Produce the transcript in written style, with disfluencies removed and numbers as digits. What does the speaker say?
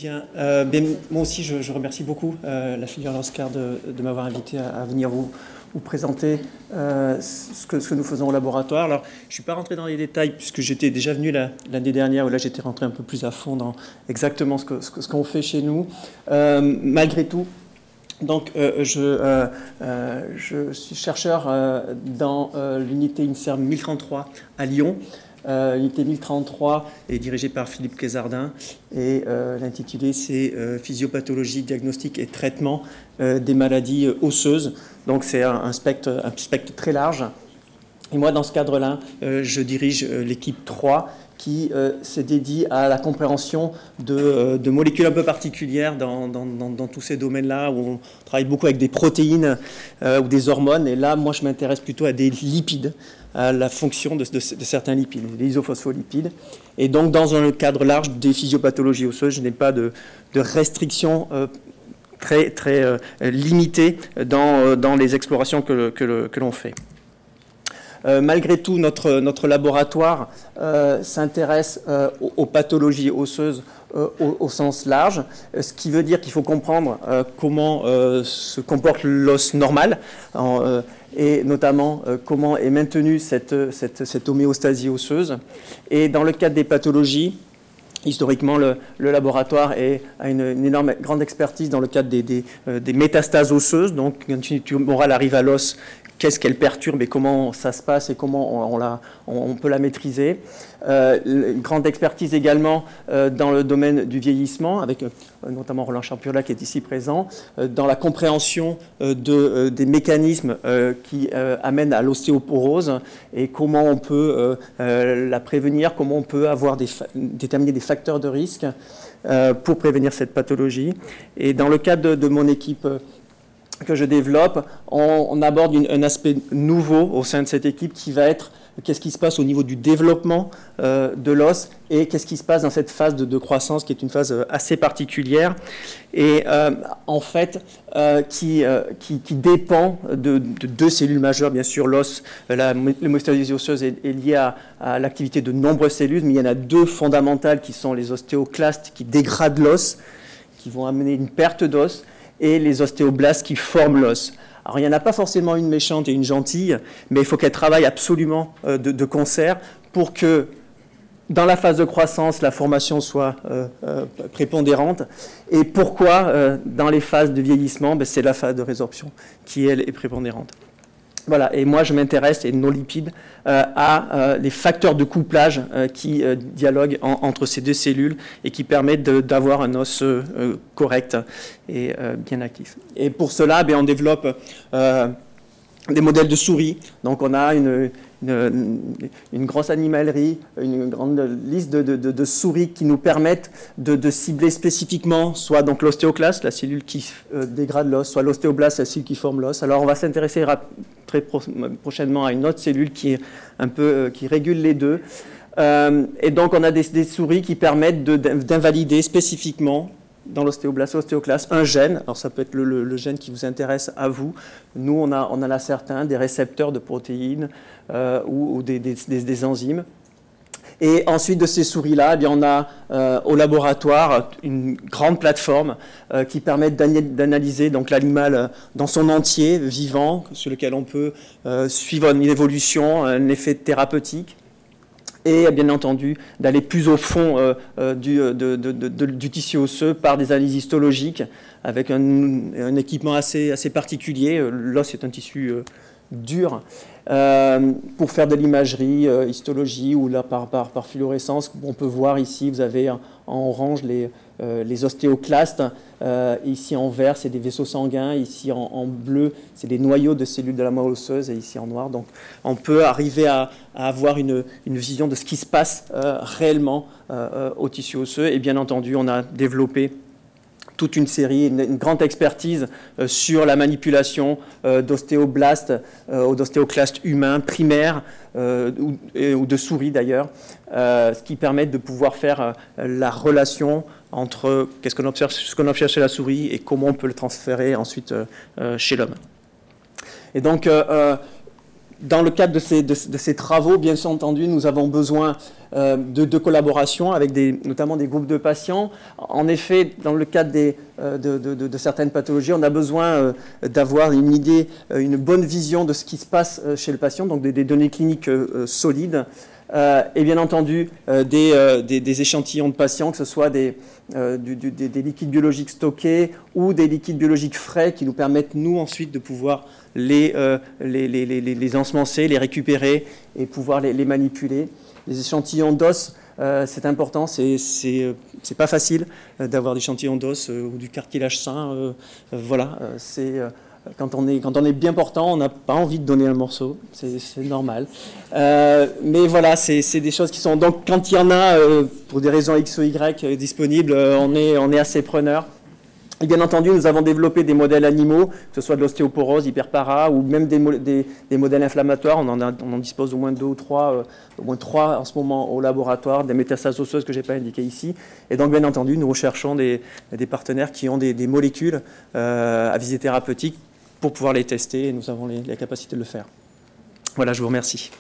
Bien, moi aussi, je remercie beaucoup la filière L'Oscar de m'avoir invité à venir vous présenter ce que nous faisons au laboratoire. Alors, je ne suis pas rentré dans les détails puisque j'étais déjà venu l'année dernière où là j'étais rentré un peu plus à fond dans exactement ce qu'on fait chez nous. Malgré tout, donc, je suis chercheur dans l'unité INSERM 1033 à Lyon. L'unité 1033 est dirigée par Philippe Quézardin et l'intitulé c'est Physiopathologie, diagnostic et traitement des maladies osseuses. Donc c'est un spectre très large. Et moi, dans ce cadre-là, je dirige l'équipe 3 qui se dédie à la compréhension de molécules un peu particulières dans tous ces domaines-là, où on travaille beaucoup avec des protéines ou des hormones. Et là, moi, je m'intéresse plutôt à des lipides, à la fonction de certains lipides, les isophospholipides. Et donc, dans un cadre large des physiopathologies osseuses, je n'ai pas de restrictions très limitées dans les explorations que l'on fait. Malgré tout, notre laboratoire s'intéresse aux pathologies osseuses au sens large, ce qui veut dire qu'il faut comprendre comment se comporte l'os normal, et notamment comment est maintenue cette homéostasie osseuse. Et dans le cadre des pathologies, historiquement, le laboratoire a une énorme, grande expertise dans le cadre des métastases osseuses. Donc, quand une tumorale arrive à l'os, qu'est-ce qu'elle perturbe et comment ça se passe et comment on peut la maîtriser. Une grande expertise également dans le domaine du vieillissement, avec notamment Roland Champiola qui est ici présent, dans la compréhension des mécanismes qui amènent à l'ostéoporose et comment on peut la prévenir, comment on peut déterminer des facteurs de risque pour prévenir cette pathologie. Et dans le cadre de mon équipe que je développe, on aborde un aspect nouveau au sein de cette équipe qui va être qu'est-ce qui se passe au niveau du développement de l'os et qu'est-ce qui se passe dans cette phase de croissance qui est une phase assez particulière et en fait qui dépend de deux cellules majeures. Bien sûr, l'os, l'hémostasie osseuse est liée à l'activité de nombreuses cellules, mais il y en a deux fondamentales qui sont les ostéoclastes qui dégradent l'os, qui vont amener une perte d'os, et les ostéoblastes qui forment l'os. Alors, il n'y en a pas forcément une méchante et une gentille, mais il faut qu'elles travaillent absolument de concert pour que, dans la phase de croissance, la formation soit prépondérante. Et pourquoi, dans les phases de vieillissement, c'est la phase de résorption qui, elle, est prépondérante. Voilà, et moi je m'intéresse, et nos lipides, à les facteurs de couplage qui dialoguent entre ces deux cellules et qui permettent d'avoir un os correct et bien actif. Et pour cela, on développe des modèles de souris. Donc on a une grosse animalerie, une grande liste de souris qui nous permettent de cibler spécifiquement soit donc l'ostéoclaste, la cellule qui dégrade l'os, soit l'ostéoblaste, la cellule qui forme l'os. Alors on va s'intéresser très prochainement à une autre cellule qui régule les deux. Et donc on a des souris qui permettent d'invalider spécifiquement dans l'ostéoblaste, l'ostéoclaste, un gène. Alors ça peut être le gène qui vous intéresse à vous. Nous, on en a certains, des récepteurs de protéines ou des enzymes. Et ensuite de ces souris-là, on a au laboratoire une grande plateforme qui permet d'analyser l'animal dans son entier, vivant, sur lequel on peut suivre une évolution, un effet thérapeutique. Et bien entendu d'aller plus au fond du tissu osseux par des analyses histologiques avec un équipement assez particulier. L'os est un tissu dur pour faire de l'imagerie, histologie ou là par fluorescence. On peut voir ici, vous avez en orange les ostéoclastes, ici en vert c'est des vaisseaux sanguins, ici en bleu c'est des noyaux de cellules de la moelle osseuse et ici en noir. Donc on peut arriver à avoir une vision de ce qui se passe réellement au tissu osseux et bien entendu on a développé toute une série, une grande expertise sur la manipulation d'ostéoblastes ou d'ostéoclastes humains primaires ou de souris d'ailleurs, ce qui permet de pouvoir faire la relation entre ce qu'on observe chez la souris et comment on peut le transférer ensuite chez l'homme. Et donc, dans le cadre de ces travaux, bien entendu, nous avons besoin de collaboration avec notamment des groupes de patients. En effet, dans le cadre de certaines pathologies, on a besoin d'avoir une idée, une bonne vision de ce qui se passe chez le patient, donc des données cliniques solides. Et bien entendu des échantillons de patients, que ce soit des liquides biologiques stockés ou des liquides biologiques frais qui nous permettent, nous, ensuite, de pouvoir les ensemencer, les récupérer et pouvoir les manipuler. Les échantillons d'os, c'est important, c'est pas facile d'avoir des échantillons d'os ou du cartilage sain. Voilà, quand on est bien portant, on n'a pas envie de donner un morceau, c'est normal. Mais voilà, c'est des choses qui sont... Donc quand il y en a, pour des raisons X ou Y disponibles, on est assez preneur. Et bien entendu, nous avons développé des modèles animaux, que ce soit de l'ostéoporose, hyperpara, ou même des modèles inflammatoires. On en dispose au moins 2 ou 3, au moins 3 en ce moment au laboratoire, des métastases osseuses que je n'ai pas indiquées ici. Et donc, bien entendu, nous recherchons des partenaires qui ont des molécules à visée thérapeutique pour pouvoir les tester, et nous avons la capacité de le faire. Voilà, je vous remercie.